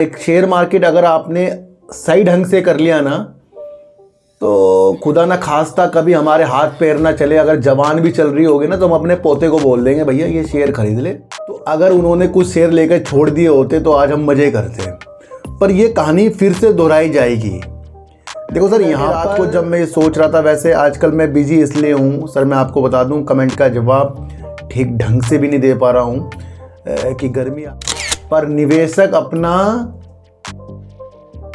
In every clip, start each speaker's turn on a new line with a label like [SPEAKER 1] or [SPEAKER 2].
[SPEAKER 1] एक share market अगर आपने सही ढंग से कर लिया ना तो खुदा ना खास्ता कभी हमारे हाथ पैर ना चले। अगर जवान भी चल रही होगी ना तो हम अपने पोते को बोल देंगे भैया ये शेयर खरीद ले। तो अगर उन्होंने कुछ शेयर लेकर छोड़ दिए होते तो आज हम मजे करते, पर ये कहानी फिर से दोहराई जाएगी। देखो सर, यहाँ रात को जब मैं ये सोच रहा था, वैसे आजकल मैं बिजी इसलिए हूँ सर, मैं आपको बता दूँ कमेंट का जवाब ठीक ढंग से भी नहीं दे पा रहा हूँ कि गर्मी, पर निवेशक अपना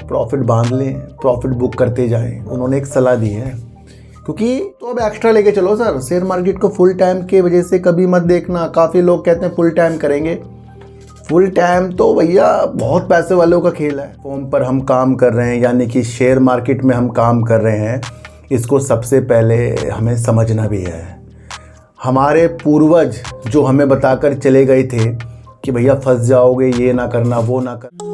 [SPEAKER 1] प्रॉफिट बांध लें, प्रॉफिट बुक करते जाएं, उन्होंने एक सलाह दी है। क्योंकि तो अब एक्स्ट्रा लेके चलो सर, शेयर मार्केट को फुल टाइम के वजह से कभी मत देखना। काफ़ी लोग कहते हैं फुल टाइम करेंगे, फुल टाइम तो भैया बहुत पैसे वालों का खेल है। फॉर्म पर हम काम कर रहे हैं, यानी कि शेयर मार्केट में हम काम कर रहे हैं, इसको सबसे पहले हमें समझना भी है। हमारे पूर्वज जो हमें बताकर चले गए थे कि भैया फंस जाओगे, ये ना करना वो ना करना।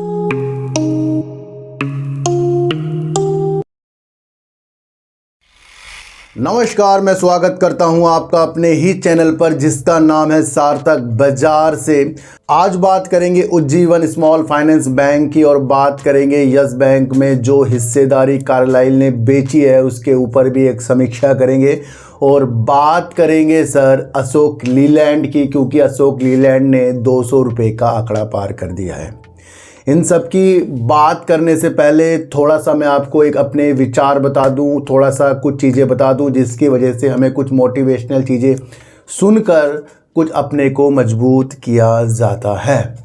[SPEAKER 1] नमस्कार, मैं स्वागत करता हूं आपका अपने ही चैनल पर जिसका नाम है सार्थक बाजार से। आज बात करेंगे उज्जीवन स्मॉल फाइनेंस बैंक की और बात करेंगे यस बैंक में जो हिस्सेदारी कार्लाइल ने बेची है उसके ऊपर भी एक समीक्षा करेंगे। और बात करेंगे सर अशोक लीलैंड की, क्योंकि अशोक लीलैंड ने 200 रुपये का आंकड़ा पार कर दिया है। इन सब की बात करने से पहले थोड़ा सा मैं आपको एक अपने विचार बता दूं, थोड़ा सा कुछ चीज़ें बता दूं जिसकी वजह से हमें कुछ मोटिवेशनल चीज़ें सुनकर कुछ अपने को मजबूत किया जाता है।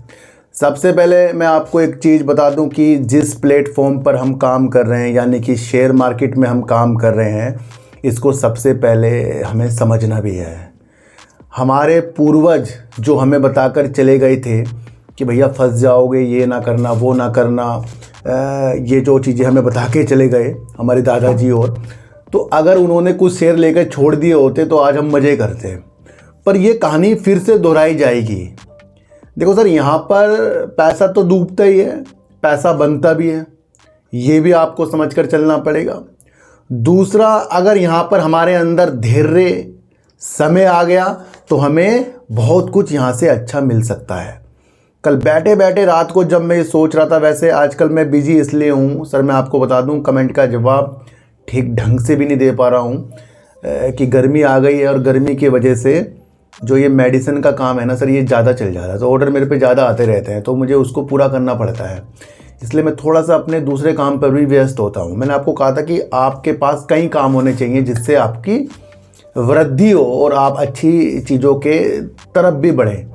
[SPEAKER 1] सबसे पहले मैं आपको एक चीज़ बता दूं कि जिस प्लेटफॉर्म पर हम काम कर रहे हैं, यानी कि शेयर मार्केट में हम काम कर रहे हैं, इसको सबसे पहले हमें समझना भी है। हमारे पूर्वज जो हमें बताकर चले गए थे कि भैया फंस जाओगे, ये ना करना वो ना करना, ये जो चीज़ें हमें बता के चले गए हमारे दादाजी, और तो अगर उन्होंने कुछ शेयर लेकर छोड़ दिए होते तो आज हम मज़े करते, पर ये कहानी फिर से दोहराई जाएगी। देखो सर, यहाँ पर पैसा तो डूबता ही है, पैसा बनता भी है, ये भी आपको समझकर चलना पड़ेगा। दूसरा, अगर यहाँ पर हमारे अंदर धैर्य समय आ गया तो हमें बहुत कुछ यहाँ से अच्छा मिल सकता है। कल बैठे बैठे रात को जब मैं ये सोच रहा था, वैसे आजकल मैं बिजी इसलिए हूँ सर, मैं आपको बता दूँ कमेंट का जवाब ठीक ढंग से भी नहीं दे पा रहा हूँ कि गर्मी आ गई है और गर्मी की वजह से जो ये मेडिसिन का काम है ना सर, ये ज़्यादा चल जा रहा है, तो ऑर्डर मेरे पे ज़्यादा आते रहते हैं, तो मुझे उसको पूरा करना पड़ता है, इसलिए मैं थोड़ा सा अपने दूसरे काम पर भी व्यस्त होता हूँ। मैंने आपको कहा था कि आपके पास कई काम होने चाहिए जिससे आपकी वृद्धि हो और आप अच्छी चीज़ों के तरफ भी बढ़ें।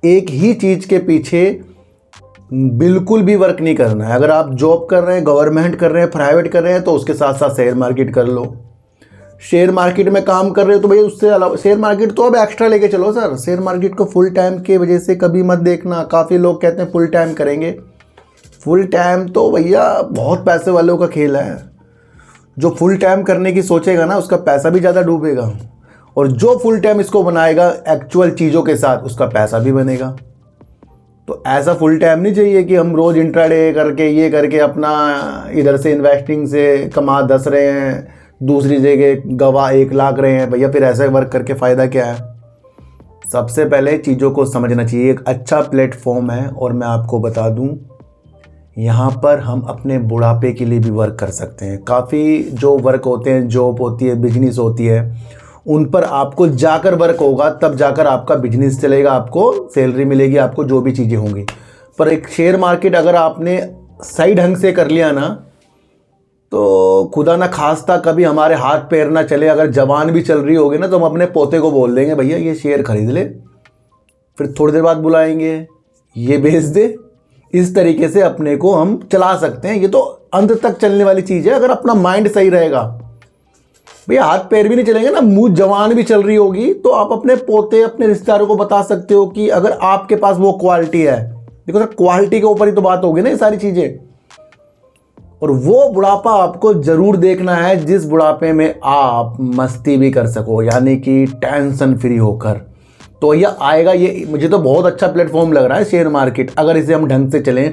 [SPEAKER 1] एक ही चीज़ के पीछे बिल्कुल भी वर्क नहीं करना है। अगर आप जॉब कर रहे हैं, गवर्नमेंट कर रहे हैं, प्राइवेट कर रहे हैं, तो उसके साथ साथ शेयर मार्केट कर लो। शेयर मार्केट में काम कर रहे हो तो भैया उससे अलावा शेयर मार्केट तो अब एक्स्ट्रा लेके चलो सर। शेयर मार्केट को फुल टाइम के वजह से कभी मत देखना। काफ़ी लोग कहते हैं फुल टाइम करेंगे, फुल टाइम तो भैया बहुत पैसे वालों का खेल है। जो फुल टाइम करने की सोचेगा ना उसका पैसा भी ज़्यादा डूबेगा, और जो फुल टाइम इसको बनाएगा एक्चुअल चीज़ों के साथ उसका पैसा भी बनेगा। तो ऐसा फुल टाइम नहीं चाहिए कि हम रोज़ इंट्राडे करके ये करके अपना इधर से इन्वेस्टिंग से कमा 10 रहे हैं, दूसरी जगह गवा 1 लाख रहे हैं। भैया फिर ऐसा वर्क करके फ़ायदा क्या है? सबसे पहले चीज़ों को समझना चाहिए। एक अच्छा प्लेटफॉर्म है और मैं आपको बता दूं यहाँ पर हम अपने बुढ़ापे के लिए भी वर्क कर सकते हैं। काफ़ी जो वर्क होते हैं, जॉब होती है, बिजनेस होती है, उन पर आपको जाकर वर्क होगा, तब जाकर आपका बिजनेस चलेगा, आपको सैलरी मिलेगी, आपको जो भी चीज़ें होंगी। पर एक शेयर मार्केट अगर आपने सही ढंग से कर लिया ना तो खुदा ना खास्ता कभी हमारे हाथ पैर ना चले। अगर जवान भी चल रही होगी ना तो हम अपने पोते को बोल देंगे भैया ये शेयर खरीद ले, फिर थोड़ी देर बाद बुलाएंगे ये बेच दे। इस तरीके से अपने को हम चला सकते हैं। ये तो अंत तक चलने वाली चीज़ है। अगर अपना माइंड सही रहेगा, भैया हाथ पैर भी नहीं चलेंगे ना, मुंह जवान भी चल रही होगी, तो आप अपने पोते, अपने रिश्तेदारों को बता सकते हो कि अगर आपके पास वो क्वालिटी है। देखो सर, क्वालिटी के ऊपर ही तो बात होगी ना ये सारी चीज़ें। और वो बुढ़ापा आपको ज़रूर देखना है जिस बुढ़ापे में आप मस्ती भी कर सको, यानी कि टेंशन फ्री होकर। तो यह आएगा। ये मुझे तो बहुत अच्छा प्लेटफॉर्म लग रहा है शेयर मार्केट। अगर इसे हम ढंग से चलें,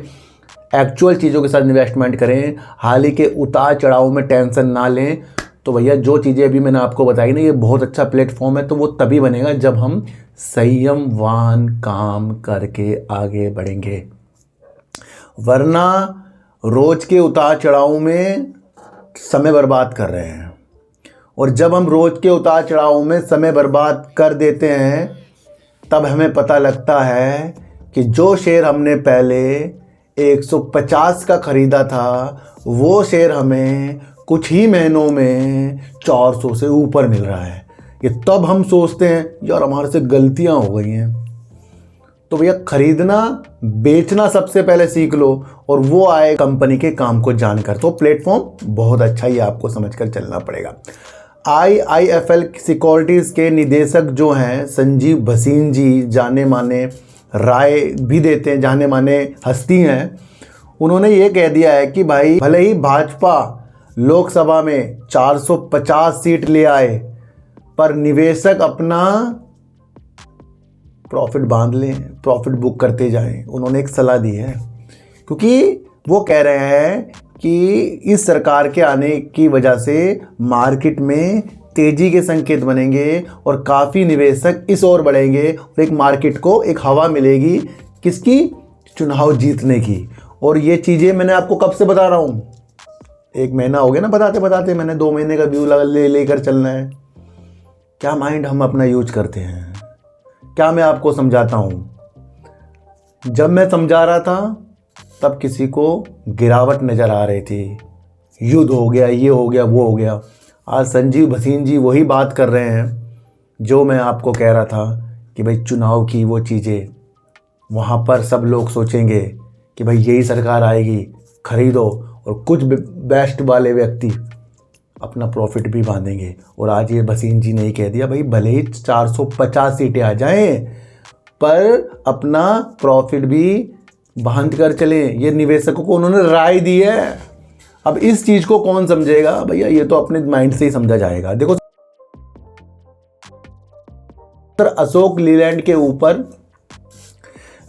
[SPEAKER 1] एक्चुअल चीज़ों के साथ इन्वेस्टमेंट करें, हाल ही के उतार चढ़ाव में टेंशन ना लें, तो भैया जो चीज़ें अभी मैंने आपको बताई ना, ये बहुत अच्छा प्लेटफॉर्म है। तो वो तभी बनेगा जब हम संयमवान काम करके आगे बढ़ेंगे। वरना रोज के उतार चढ़ाव में समय बर्बाद कर रहे हैं। और जब हम रोज के उतार चढ़ाव में समय बर्बाद कर देते हैं तब हमें पता लगता है कि जो शेयर हमने पहले 150 का ख़रीदा था वो शेयर हमें कुछ ही महीनों में 400 से ऊपर मिल रहा है। ये तब हम सोचते हैं यार हमारे से गलतियां हो गई हैं। तो भैया खरीदना बेचना सबसे पहले सीख लो और वो आए कंपनी के काम को जानकर। तो प्लेटफॉर्म बहुत अच्छा ही आपको समझकर चलना पड़ेगा। IIFL सिक्योरिटीज़ के निदेशक जो हैं संजीव भसीन जी, जाने माने राय भी देते हैं, जाने माने हस्ती हैं, उन्होंने ये कह दिया है कि भाई भले ही भाजपा लोकसभा में 450 सीट ले आए पर निवेशक अपना प्रॉफिट बांध लें, प्रॉफिट बुक करते जाएं। उन्होंने एक सलाह दी है क्योंकि वो कह रहे हैं कि इस सरकार के आने की वजह से मार्केट में तेजी के संकेत बनेंगे और काफ़ी निवेशक इस ओर बढ़ेंगे और एक मार्केट को एक हवा मिलेगी किसकी, चुनाव जीतने की। और ये चीज़ें मैंने आपको कब से बता रहा हूँ, 1 महीना हो गया ना बताते बताते। मैंने 2 महीने का व्यू लेकर चलना है। क्या माइंड हम अपना यूज करते हैं, क्या मैं आपको समझाता हूँ। जब मैं समझा रहा था तब किसी को गिरावट नज़र आ रही थी, युद्ध हो गया, ये हो गया, वो हो गया। आज संजीव भसीन जी वही बात कर रहे हैं जो मैं आपको कह रहा था कि भाई चुनाव की वो चीज़ें, वहाँ पर सब लोग सोचेंगे कि भाई यही सरकार आएगी, खरीदो, और कुछ बेस्ट वाले व्यक्ति अपना प्रॉफिट भी बांधेंगे। और आज ये भसीन जी ने ही कह दिया भाई भले ही 450 सीटें आ जाएं पर अपना प्रॉफिट भी बांध कर चलें। ये निवेशकों को उन्होंने राय दी है। अब इस चीज़ को कौन समझेगा भैया, ये तो अपने माइंड से ही समझा जाएगा। देखो अशोक लीलैंड के ऊपर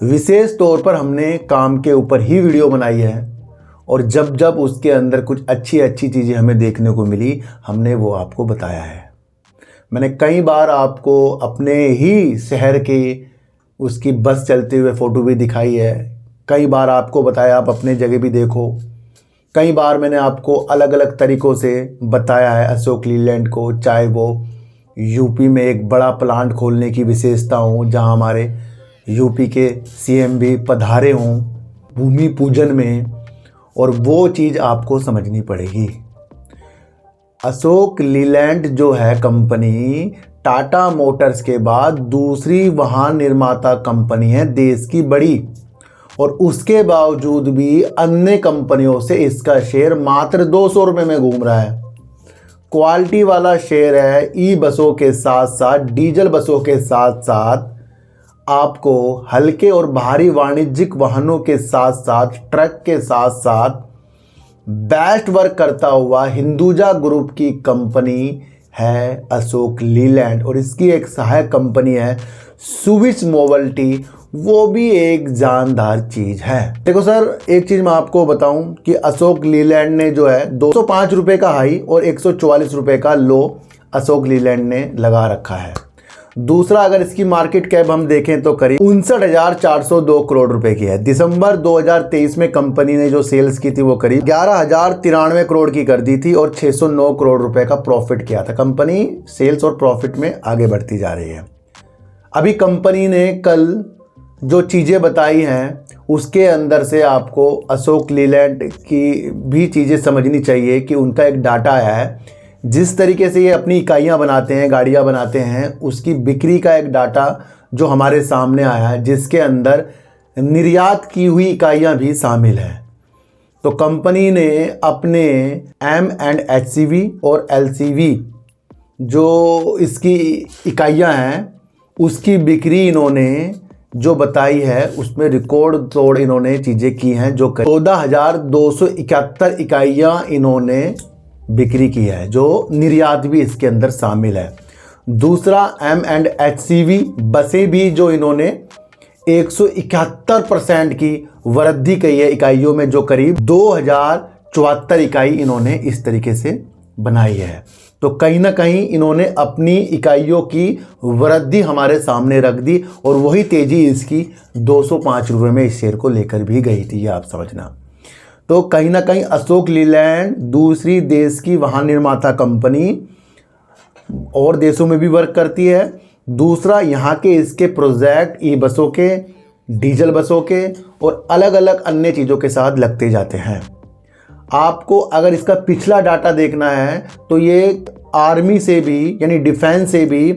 [SPEAKER 1] विशेष तौर पर हमने काम के ऊपर ही वीडियो बनाई है और जब जब उसके अंदर कुछ अच्छी अच्छी चीज़ें हमें देखने को मिली हमने वो आपको बताया है। मैंने कई बार आपको अपने ही शहर के उसकी बस चलते हुए फ़ोटो भी दिखाई है, कई बार आपको बताया आप अपने जगह भी देखो, कई बार मैंने आपको अलग अलग तरीक़ों से बताया है अशोक लीलैंड को, चाहे वो यूपी में एक बड़ा प्लांट खोलने की विशेषता हो जहां हमारे यूपी के CM भी पधारे हों भूमि पूजन में, और वो चीज़ आपको समझनी पड़ेगी। अशोक लीलैंड जो है कंपनी टाटा मोटर्स के बाद दूसरी वाहन निर्माता कंपनी है देश की बड़ी, और उसके बावजूद भी अन्य कंपनियों से इसका शेयर मात्र 200 रुपये में घूम रहा है। क्वालिटी वाला शेयर है। ई बसों के साथ साथ डीजल बसों के साथ साथ आपको हल्के और भारी वाणिज्यिक वाहनों के साथ साथ ट्रक के साथ साथ बेस्ट वर्क करता हुआ हिंदुजा ग्रुप की कंपनी है अशोक लीलैंड, और इसकी एक सहायक कंपनी है स्विस मोबिलिटी, वो भी एक जानदार चीज़ है। देखो सर एक चीज़ मैं आपको बताऊं कि अशोक लीलैंड ने जो है 205 रुपये का हाई और 144 रुपये का लो अशोक लीलैंड ने लगा रखा है। दूसरा अगर इसकी मार्केट कैप हम देखें तो करीब 59,402 करोड़ रुपए की है। दिसंबर 2023 में कंपनी ने जो सेल्स की थी वो करीब 11,093 करोड़ की कर दी थी और 609 करोड़ रुपए का प्रॉफिट किया था। कंपनी सेल्स और प्रॉफिट में आगे बढ़ती जा रही है। अभी कंपनी ने कल जो चीज़ें बताई हैं उसके अंदर से आपको अशोक लीलैंड की भी चीज़ें समझनी चाहिए कि उनका एक डाटा आया है। जिस तरीके से ये अपनी इकाइयाँ बनाते हैं, गाड़ियाँ बनाते हैं, उसकी बिक्री का एक डाटा जो हमारे सामने आया है जिसके अंदर निर्यात की हुई इकाइयाँ भी शामिल हैं। तो कंपनी ने अपने M&HCV और LCV जो इसकी इकाइयाँ हैं उसकी बिक्री इन्होंने जो बताई है उसमें रिकॉर्ड तोड़ इन्होंने चीज़ें की हैं, जो 14,271 इकाइयाँ इन्होंने बिक्री की है, जो निर्यात भी इसके अंदर शामिल है। दूसरा M&HCV बसें भी जो इन्होंने 171% की वृद्धि की है इकाइयों में, जो करीब 2,074 इकाई इन्होंने इस तरीके से बनाई है। तो कहीं ना कहीं इन्होंने अपनी इकाइयों की वृद्धि हमारे सामने रख दी और वही तेजी इसकी 205 रुपये में इस शेयर को लेकर भी गई थी, ये आप समझना। तो कहीं ना कहीं अशोक लीलैंड दूसरी देश की वाहन निर्माता कंपनी और देशों में भी वर्क करती है। दूसरा, यहाँ के इसके प्रोजेक्ट ई बसों के, डीजल बसों के और अलग अलग अन्य चीज़ों के साथ लगते जाते हैं। आपको अगर इसका पिछला डाटा देखना है तो ये आर्मी से भी यानी डिफेंस से भी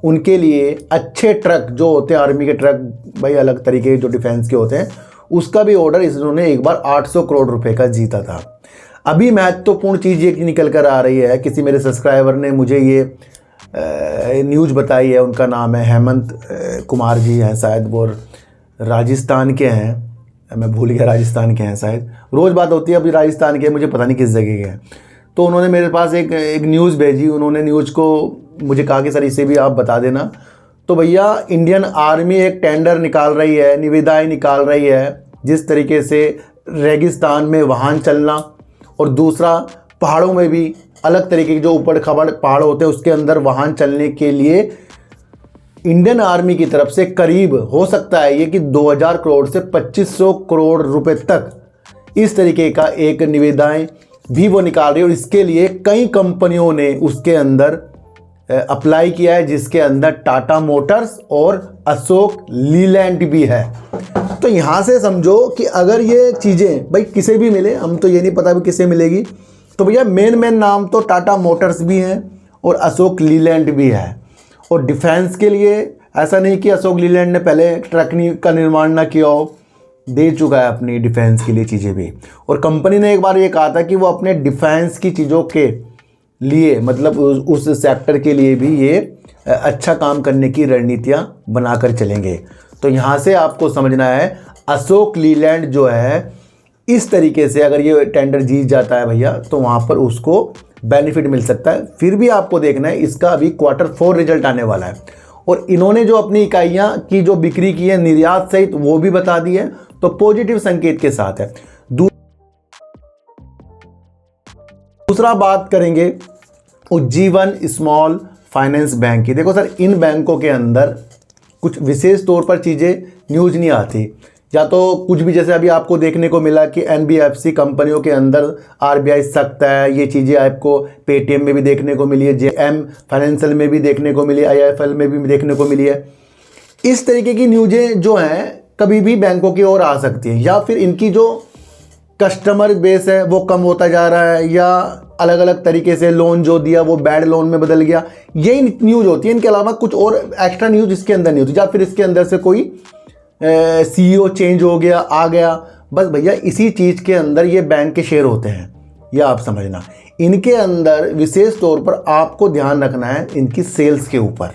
[SPEAKER 1] उनके लिए अच्छे ट्रक जो होते हैं, आर्मी के ट्रक भाई अलग तरीके के जो डिफेंस के होते हैं, उसका भी ऑर्डर इन्होंने एक बार 800 करोड़ रुपए का जीता था। अभी महत्वपूर्ण चीज़ ये निकल कर आ रही है, किसी मेरे सब्सक्राइबर ने मुझे ये न्यूज़ बताई है, उनका नाम है हेमंत कुमार जी हैं शायद, वो राजस्थान के हैं, मैं भूल गया राजस्थान के हैं शायद, रोज़ बात होती है, अभी राजस्थान के, मुझे पता नहीं किस जगह के हैं। तो उन्होंने मेरे पास एक न्यूज़ भेजी, उन्होंने न्यूज़ को मुझे कहा कि सर इसे भी आप बता देना। तो भैया इंडियन आर्मी एक टेंडर निकाल रही है, निविदाएं निकाल रही है, जिस तरीके से रेगिस्तान में वाहन चलना और दूसरा पहाड़ों में भी अलग तरीके के जो ऊपर खबड़ पहाड़ होते हैं उसके अंदर वाहन चलने के लिए इंडियन आर्मी की तरफ से करीब हो सकता है ये कि 2000 करोड़ से 2500 करोड़ रुपए तक इस तरीके का एक निविदाएं भी वो निकाल रही है। और इसके लिए कई कंपनियों ने उसके अंदर अप्लाई किया है, जिसके अंदर टाटा मोटर्स और अशोक लीलैंड भी है। तो यहाँ से समझो कि अगर ये चीज़ें भाई किसे भी मिले, हम तो ये नहीं पता भी किसे मिलेगी, तो भैया मेन नाम तो टाटा मोटर्स भी हैं और अशोक लीलैंड भी है। और डिफेंस के लिए ऐसा नहीं कि अशोक लीलैंड ने पहले ट्रक का निर्माण ना किया हो, दे चुका है अपनी डिफेंस के लिए चीज़ें भी। और कंपनी ने एक बार ये कहा था कि वो अपने डिफेंस की चीज़ों के लिए मतलब उस सेक्टर के लिए भी ये अच्छा काम करने की रणनीतियाँ बनाकर चलेंगे। तो यहाँ से आपको समझना है अशोक लीलैंड जो है इस तरीके से अगर ये टेंडर जीत जाता है भैया तो वहाँ पर उसको बेनिफिट मिल सकता है। फिर भी आपको देखना है इसका अभी Q4 रिजल्ट आने वाला है और इन्होंने जो अपनी इकाइयाँ की जो बिक्री की है निर्यात सहित वो भी बता दी है, तो पॉजिटिव संकेत के साथ है। दूसरा बात करेंगे उज्जीवन स्मॉल फाइनेंस बैंक की। देखो सर, इन बैंकों के अंदर कुछ विशेष तौर पर चीज़ें न्यूज़ नहीं आती, या तो कुछ भी जैसे अभी आपको देखने को मिला कि NBFC कंपनियों के अंदर RBI सख्त है, ये चीज़ें आपको पेटीएम में भी देखने को मिली है, JM फाइनेंशियल में भी देखने को मिली है, IIFL में भी देखने को मिली है। इस तरीके की न्यूज़ें जो हैं कभी भी बैंकों की ओर आ सकती हैं, या फिर इनकी जो कस्टमर बेस है वो कम होता जा रहा है, या अलग अलग तरीके से लोन जो दिया वो बैड लोन में बदल गया, यही न्यूज़ होती है। इनके अलावा कुछ और एक्स्ट्रा न्यूज़ इसके अंदर नहीं होती, या फिर इसके अंदर से कोई CEO चेंज हो गया आ गया, बस भैया इसी चीज़ के अंदर ये बैंक के शेयर होते हैं, यह आप समझना। इनके अंदर विशेष तौर पर आपको ध्यान रखना है इनकी सेल्स के ऊपर।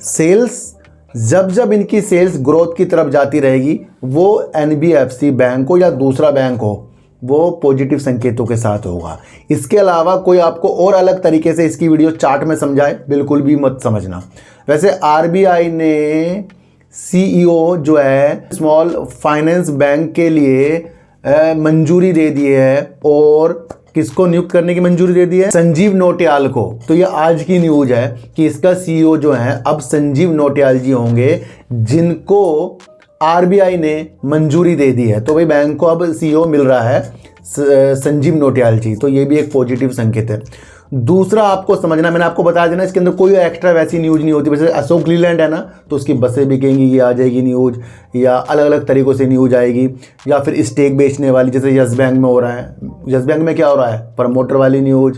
[SPEAKER 1] सेल्स जब इनकी सेल्स ग्रोथ की तरफ जाती रहेगी, वो NBFC बैंक हो या दूसरा बैंक हो, वो पॉजिटिव संकेतों के साथ होगा। इसके अलावा कोई आपको और अलग तरीके से इसकी वीडियो चार्ट में समझाए बिल्कुल भी मत समझना। वैसे RBI ने CEO जो है स्मॉल फाइनेंस बैंक के लिए मंजूरी दे दी है, और किसको नियुक्त करने की मंजूरी दे दी है? संजीव नौटियाल को। तो ये आज की न्यूज़ है कि इसका CEO जो है अब संजीव नौटियाल जी होंगे, जिनको RBI ने मंजूरी दे दी है। तो भाई बैंक को अब CEO मिल रहा है संजीव नौटियाल जी, तो ये भी एक पॉजिटिव संकेत है। दूसरा आपको समझना, मैंने आपको बता देना इसके अंदर कोई एक्स्ट्रा वैसी न्यूज़ नहीं होती। वैसे अशोक लीलैंड है ना, तो उसकी बसें बिकेंगी, ये आ जाएगी न्यूज़, या अलग अलग तरीक़ों से न्यूज़ आएगी, या फिर स्टेक बेचने वाली जैसे यस बैंक में हो रहा है। यस बैंक में क्या हो रहा है? प्रमोटर वाली न्यूज़,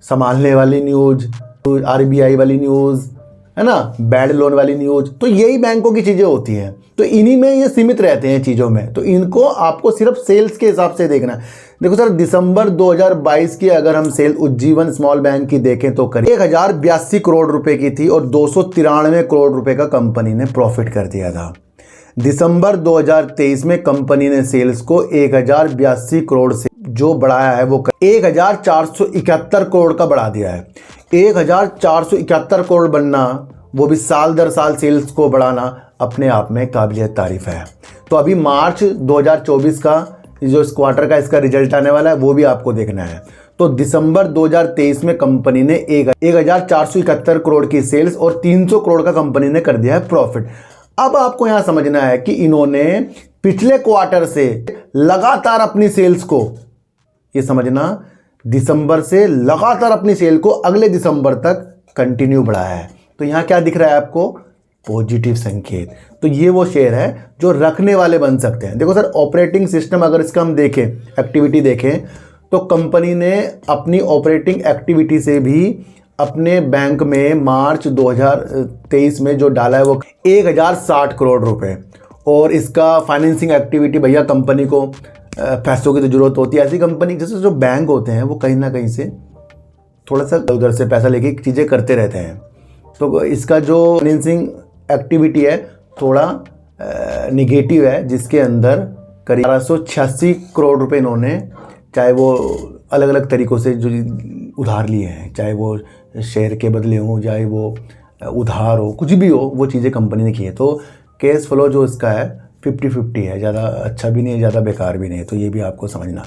[SPEAKER 1] संभालने वाली न्यूज़, RBI वाली न्यूज़, है ना, बैड लोन वाली न्यूज़। तो यही बैंकों की चीज़ें होती हैं, तो इन्हीं में ये सीमित रहते हैं चीज़ों में। तो इनको आपको सिर्फ सेल्स के हिसाब से देखना है। देखो सर, दिसंबर 2022 की अगर हम सेल उज्जीवन स्मॉल बैंक की देखें तो करीब 1082 करोड़ रुपए की थी और 293 करोड़ रुपए का कंपनी ने प्रॉफिट कर दिया था। दिसंबर 2023 में कंपनी ने सेल्स को 1082 करोड़ से जो बढ़ाया है वो 1471 करोड़ का बढ़ा दिया है। 1471 करोड़ बनना, वो भी साल दर साल सेल्स को बढ़ाना, अपने आप में काबिलियत तारीफ है। तो अभी मार्च 2024 का जो इस क्वार्टर का इसका रिजल्ट आने वाला है वो भी आपको देखना है। तो दिसंबर 2023 में कंपनी ने 1471 करोड़ की सेल्स और 300 करोड़ का कंपनी ने कर दिया है प्रॉफिट। अब आपको यहां समझना है कि इन्होंने पिछले क्वार्टर से लगातार अपनी सेल्स को, ये समझना, दिसंबर से लगातार अपनी सेल को अगले दिसंबर तक कंटिन्यू बढ़ाया है। तो यहां क्या दिख रहा है आपको? पॉजिटिव संकेत। तो ये वो शेयर है जो रखने वाले बन सकते हैं। देखो सर, ऑपरेटिंग सिस्टम अगर इसका हम देखें, एक्टिविटी देखें, तो कंपनी ने अपनी ऑपरेटिंग एक्टिविटी से भी अपने बैंक में मार्च 2023 में जो डाला है वो 1060 करोड़ रुपए। और इसका फाइनेंसिंग एक्टिविटी, भैया कंपनी को पैसों की तो जरूरत होती है। ऐसी कंपनी जैसे जो बैंक होते हैं वो कहीं ना कहीं से थोड़ा सा उधर से पैसा लेके चीज़ें करते रहते हैं। तो इसका जो फाइनेंसिंग एक्टिविटी है थोड़ा निगेटिव है, जिसके अंदर करीब 1286 करोड़ रुपए इन्होंने, चाहे वो अलग अलग तरीक़ों से जो उधार लिए हैं, चाहे वो शेयर के बदले हो, चाहे वो उधार हो, कुछ भी हो, वो चीज़ें कंपनी ने की है। तो कैश फ्लो जो इसका है 50-50 है, ज़्यादा अच्छा भी नहीं है, ज़्यादा बेकार भी नहीं है। तो ये भी आपको समझना।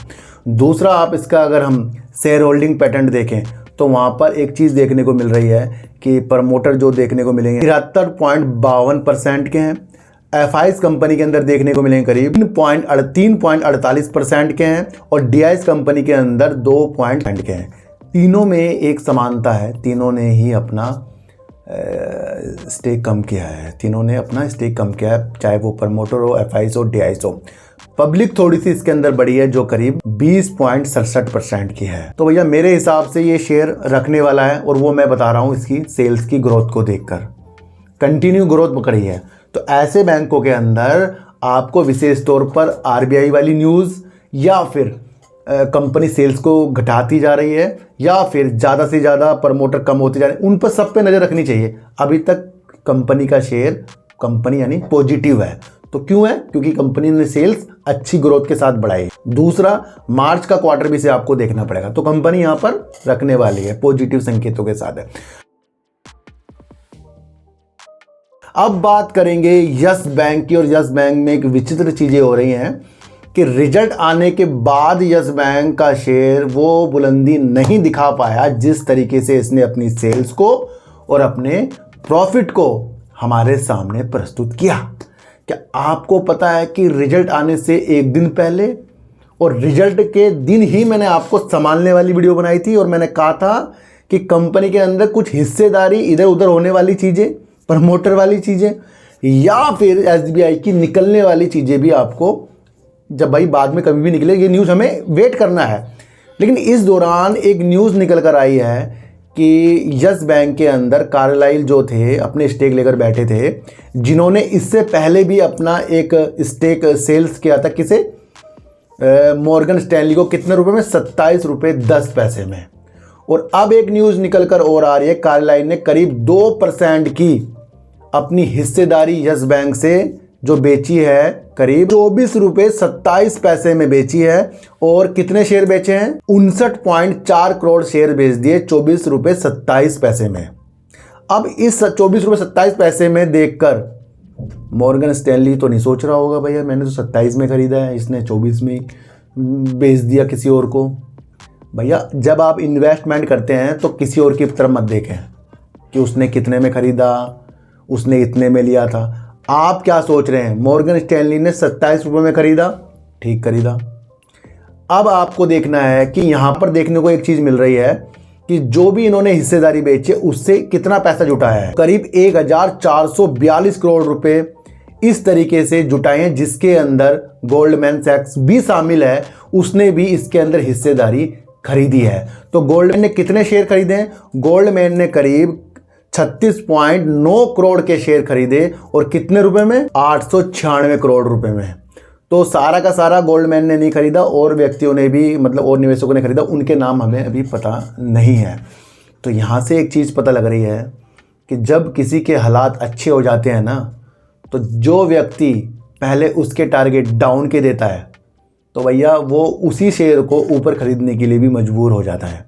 [SPEAKER 1] दूसरा, आप इसका अगर हम शेयर होल्डिंग पैटर्न देखें तो वहाँ पर एक चीज़ देखने को मिल रही है कि प्रमोटर जो देखने को मिलेंगे 73.52% के हैं। एफआईज कंपनी के अंदर देखने को मिलेंगे करीब 3.48% के हैं और डीआईएस कंपनी के अंदर 2% के हैं। तीनों में एक समानता है, तीनों ने ही अपना स्टेक कम किया है, तीनों ने अपना स्टेक कम किया है, चाहे वो प्रमोटर हो, एफआईज हो, डीआईएस हो। पब्लिक थोड़ी सी इसके अंदर बड़ी है जो करीब 20.67% की है। तो भैया मेरे हिसाब से ये शेयर रखने वाला है, और वो मैं बता रहा हूँ इसकी सेल्स की ग्रोथ को देखकर कंटिन्यू ग्रोथ पकड़ी है। तो ऐसे बैंकों के अंदर आपको विशेष तौर पर आरबीआई वाली न्यूज़, या फिर कंपनी सेल्स को घटाती जा रही है, या फिर ज़्यादा से ज़्यादा प्रमोटर कम होते जा रहे हैं, उन पर सब पे नज़र रखनी चाहिए। अभी तक कंपनी का शेयर, कंपनी यानी पॉजिटिव है। तो क्यों है? क्योंकि कंपनी ने सेल्स अच्छी ग्रोथ के साथ बढ़ाई। दूसरा, मार्च का क्वार्टर भी से आपको देखना पड़ेगा। तो कंपनी यहां पर रखने वाली है, पॉजिटिव संकेतों के साथ है। अब बात करेंगे यस बैंक की, और यस बैंक में एक विचित्र चीजें हो रही हैं कि रिजल्ट आने के बाद यस बैंक का शेयर वो बुलंदी नहीं दिखा पाया जिस तरीके से इसने अपनी सेल्स को और अपने प्रॉफिट को हमारे सामने प्रस्तुत किया। क्या आपको पता है कि रिजल्ट आने से एक दिन पहले और रिजल्ट के दिन ही मैंने आपको संभालने वाली वीडियो बनाई थी, और मैंने कहा था कि कंपनी के अंदर कुछ हिस्सेदारी इधर उधर होने वाली चीज़ें, प्रमोटर वाली चीज़ें, या फिर एसबीआई की निकलने वाली चीज़ें भी आपको, जब भाई बाद में कभी भी निकले, ये न्यूज़ हमें वेट करना है। लेकिन इस दौरान एक न्यूज़ निकल कर आई है कि यस बैंक के अंदर कार्लाइल जो थे अपने स्टेक लेकर बैठे थे, जिन्होंने इससे पहले भी अपना एक स्टेक सेल्स किया था, किसे? मॉर्गन स्टैनली को। कितने रुपए में? 27 रुपये 10 पैसे में। और अब एक न्यूज़ निकल कर और आ रही है, कार्लाइल ने करीब 2% की अपनी हिस्सेदारी यस बैंक से जो बेची है, करीब 24 रुपये 27 पैसे में बेची है। और कितने शेयर बेचे हैं? 59.4 करोड़ शेयर बेच दिए 24 रुपये 27 पैसे में। अब इस 24 रुपये 27 पैसे में देखकर मॉर्गन स्टैनली तो नहीं सोच रहा होगा भैया मैंने तो 27 में खरीदा है, इसने 24 में बेच दिया किसी और को। भैया जब आप इन्वेस्टमेंट करते हैं तो किसी और की तरफ मत देखें कि उसने कितने में खरीदा, उसने इतने में लिया था। आप क्या सोच रहे हैं? मॉर्गन स्टैनली ने 27 रुपये में खरीदा, ठीक खरीदा। अब आपको देखना है कि यहाँ पर देखने को एक चीज़ मिल रही है कि जो भी इन्होंने हिस्सेदारी बेची उससे कितना पैसा जुटाया है। करीब 1442 करोड़ रुपए इस तरीके से जुटाए हैं, जिसके अंदर गोल्डमैन सैक्स भी शामिल है, उसने भी इसके अंदर हिस्सेदारी खरीदी है। तो गोल्डमैन ने कितने शेयर खरीदे हैं? गोल्डमैन ने करीब 36.9 करोड़ के शेयर खरीदे, और कितने रुपए में? 896 करोड़ रुपए में। तो सारा का सारा गोल्डमैन ने नहीं खरीदा, और व्यक्तियों ने भी, मतलब और निवेशकों ने खरीदा, उनके नाम हमें अभी पता नहीं है। तो यहाँ से एक चीज़ पता लग रही है कि जब किसी के हालात अच्छे हो जाते हैं ना, तो जो व्यक्ति पहले उसके टारगेट डाउन के देता है, तो भैया वो उसी शेयर को ऊपर खरीदने के लिए भी मजबूर हो जाता है।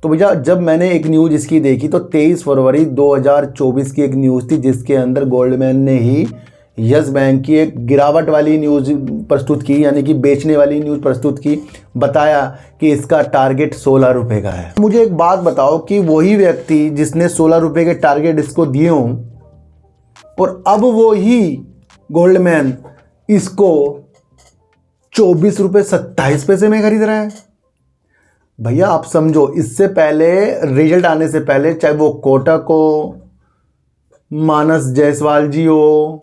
[SPEAKER 1] तो भैया जब मैंने एक न्यूज़ इसकी देखी तो 23 फरवरी 2024 की एक न्यूज़ थी, जिसके अंदर गोल्डमैन ने ही यस बैंक की एक गिरावट वाली न्यूज़ प्रस्तुत की, यानी कि बेचने वाली न्यूज़ प्रस्तुत की, बताया कि इसका टारगेट 16 रुपये का है। मुझे एक बात बताओ कि वही व्यक्ति जिसने 16 रुपये के टारगेट इसको दिए हों और अब वो ही गोल्डमैन इसको 24 रुपये 27 पैसे में खरीद रहा है। भैया आप समझो, इससे पहले रिजल्ट आने से पहले चाहे वो कोटक हो, मानस जायसवाल जी हो,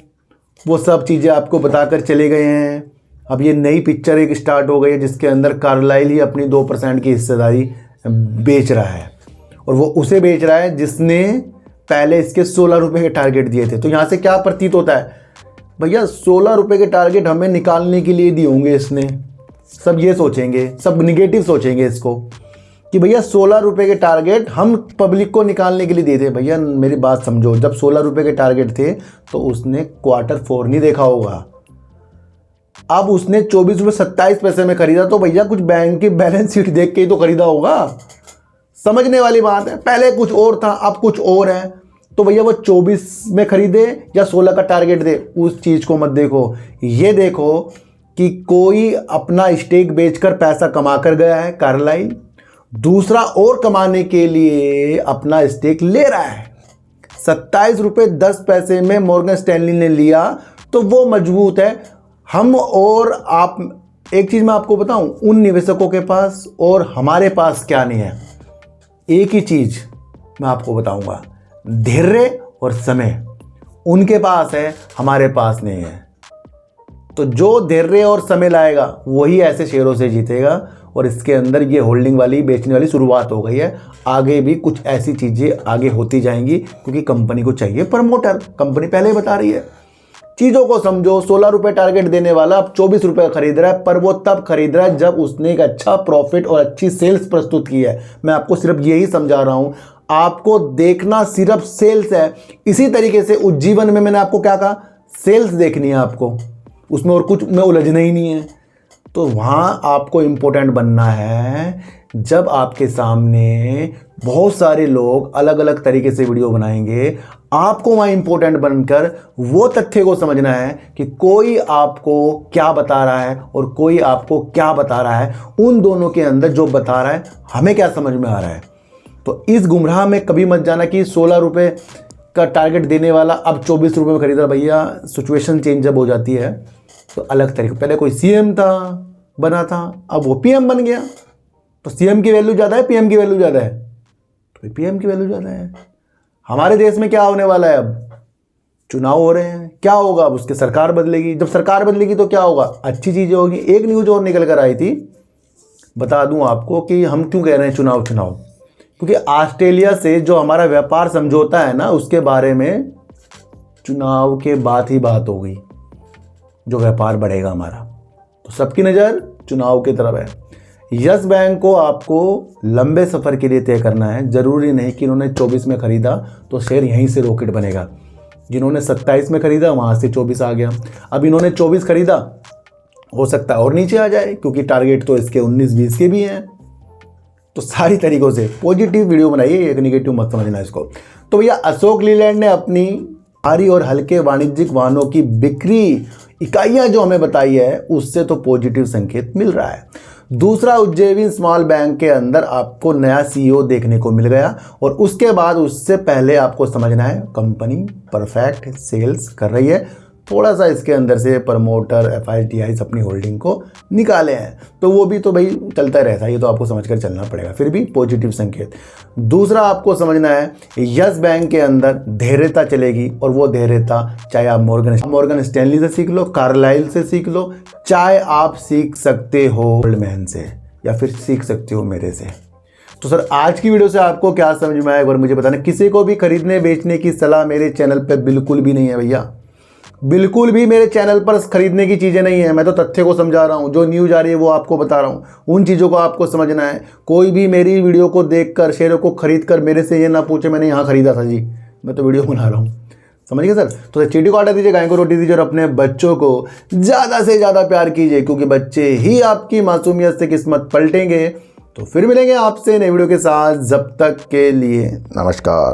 [SPEAKER 1] वो सब चीज़ें आपको बताकर चले गए हैं। अब ये नई पिक्चर एक स्टार्ट हो गई है जिसके अंदर कार्लाइल ही अपनी 2% की हिस्सेदारी बेच रहा है, और वो उसे बेच रहा है जिसने पहले इसके 16 रुपये के टारगेट दिए थे। तो यहाँ से क्या प्रतीत होता है, भैया 16 रुपये के टारगेट हमें निकालने के लिए दिए होंगे इसने। सब ये सोचेंगे, सब निगेटिव सोचेंगे इसको कि भैया 16 रुपये के टारगेट हम पब्लिक को निकालने के लिए दिए थे। भैया मेरी बात समझो, जब 16 रुपये के टारगेट थे तो उसने Q4 नहीं देखा होगा। अब उसने 24 रुपये 27 पैसे में खरीदा, तो भैया कुछ बैंक की बैलेंस शीट देख के ही तो खरीदा होगा। समझने वाली बात है, पहले कुछ और था अब कुछ और है। तो भैया वो 24 में खरीदे या 16 का टारगेट दे, उस चीज़ को मत देखो। ये देखो कि कोई अपना स्टेक बेचकर पैसा कमा कर गया है कार्लाइल, दूसरा और कमाने के लिए अपना स्टेक ले रहा है। 27 रुपये 10 पैसे में मॉर्गन स्टैनली ने लिया तो वो मजबूत है। हम और आप, एक चीज़ मैं आपको बताऊं, उन निवेशकों के पास और हमारे पास क्या नहीं है, एक ही चीज़ मैं आपको बताऊंगा, धैर्य और समय। उनके पास है, हमारे पास नहीं है। तो जो धैर्य और समय लाएगा वही ऐसे शेयरों से जीतेगा। और इसके अंदर ये होल्डिंग वाली, बेचने वाली शुरुआत हो गई है। आगे भी कुछ ऐसी चीज़ें आगे होती जाएंगी, क्योंकि कंपनी को चाहिए प्रमोटर। कंपनी पहले ही बता रही है, चीज़ों को समझो। 16 रुपये टारगेट देने वाला अब 24 रुपये खरीद रहा है, पर वो तब खरीद रहा है जब उसने एक अच्छा प्रॉफिट और अच्छी सेल्स प्रस्तुत की है। मैं आपको सिर्फ यही समझा रहा हूँ, आपको देखना सिर्फ सेल्स है। इसी तरीके से उज्जीवन में मैंने आपको क्या कहा, सेल्स देखनी है आपको, उसमें और कुछ में उलझना ही नहीं है। तो वहाँ आपको इम्पोर्टेंट बनना है। जब आपके सामने बहुत सारे लोग अलग अलग तरीके से वीडियो बनाएंगे, आपको वहाँ इम्पोर्टेंट बनकर वो तथ्य को समझना है कि कोई आपको क्या बता रहा है और कोई आपको क्या बता रहा है। उन दोनों के अंदर जो बता रहा है हमें क्या समझ में आ रहा है। तो इस गुमराह में कभी मत जाना कि 16 रुपये का टारगेट देने वाला अब 24 रुपये में खरीद रहा। भैया सिचुएशन चेंज जब हो जाती है तो अलग तरीके, पहले कोई सीएम था, बना था, अब वो पीएम बन गया। तो सीएम की वैल्यू ज़्यादा है, पीएम की वैल्यू ज़्यादा है, तो पीएम की वैल्यू ज़्यादा है। हमारे देश में क्या होने वाला है, अब चुनाव हो रहे हैं, क्या होगा, अब उसकी सरकार बदलेगी। जब सरकार बदलेगी तो क्या होगा, अच्छी चीज़ें होगी। एक न्यूज़ और निकल कर आई थी, बता दूं आपको कि हम क्यों कह रहे हैं चुनाव चुनाव, क्योंकि ऑस्ट्रेलिया से जो हमारा व्यापार समझौता है ना, उसके बारे में चुनाव के बाद ही बात हो गई, जो व्यापार बढ़ेगा हमारा। तो सबकी नज़र चुनाव की तरफ है। यस बैंक को आपको लंबे सफ़र के लिए तय करना है। ज़रूरी नहीं कि इन्होंने 24 में ख़रीदा तो शेयर यहीं से रॉकेट बनेगा। जिन्होंने 27 में ख़रीदा वहाँ से 24 आ गया। अब इन्होंने 24 ख़रीदा, हो सकता है और नीचे आ जाए, क्योंकि टारगेट तो इसके 19-20 के भी हैं। तो सारी तरीक़ों से पॉजिटिव वीडियो बनाइए, एक निगेटिव मत समझना इसको। तो भैया अशोक लीलैंड ने अपनी भारी और हल्के वाणिज्यिक वाहनों की बिक्री इकाइयाँ जो हमें बताई है, उससे तो पॉजिटिव संकेत मिल रहा है। दूसरा, उज्जीवन स्मॉल बैंक के अंदर आपको नया सीईओ देखने को मिल गया, और उसके बाद उससे पहले आपको समझना है कंपनी परफेक्ट सेल्स कर रही है। थोड़ा सा इसके अंदर से प्रमोटर FIDIs अपनी होल्डिंग को निकाले हैं, तो वो भी तो भाई चलता रहता है, ये तो आपको समझकर चलना पड़ेगा, फिर भी पॉजिटिव संकेत। दूसरा आपको समझना है, यस बैंक के अंदर धैर्यता चलेगी, और वो धैर्यता चाहे आप मॉर्गन स्टैनली से सीख लो, कार्लाइल से सीख लो, चाहे आप सीख सकते हो गोल्डमैन से, या फिर सीख सकते हो मेरे से। तो सर आज की वीडियो से आपको क्या समझ में आया, एक बार मुझे बताना। किसी को भी खरीदने बेचने की सलाह मेरे चैनल पे बिल्कुल भी नहीं है भैया, बिल्कुल भी मेरे चैनल पर खरीदने की चीज़ें नहीं है। मैं तो तथ्य को समझा रहा हूँ, जो न्यूज़ आ रही है वो आपको बता रहा हूँ, उन चीज़ों को आपको समझना है। कोई भी मेरी वीडियो को देखकर, शेयरों को खरीद कर मेरे से ये ना पूछे मैंने यहाँ खरीदा था जी, मैं तो वीडियो बना रहा हूँ, समझ गए सर। तो चीटी को आटा दीजिए, गाय को रोटी दीजिए, और अपने बच्चों को ज़्यादा से ज़्यादा प्यार कीजिए, क्योंकि बच्चे ही आपकी मासूमियत से किस्मत पलटेंगे। तो फिर मिलेंगे आपसे नई वीडियो के साथ, जब तक के लिए नमस्कार।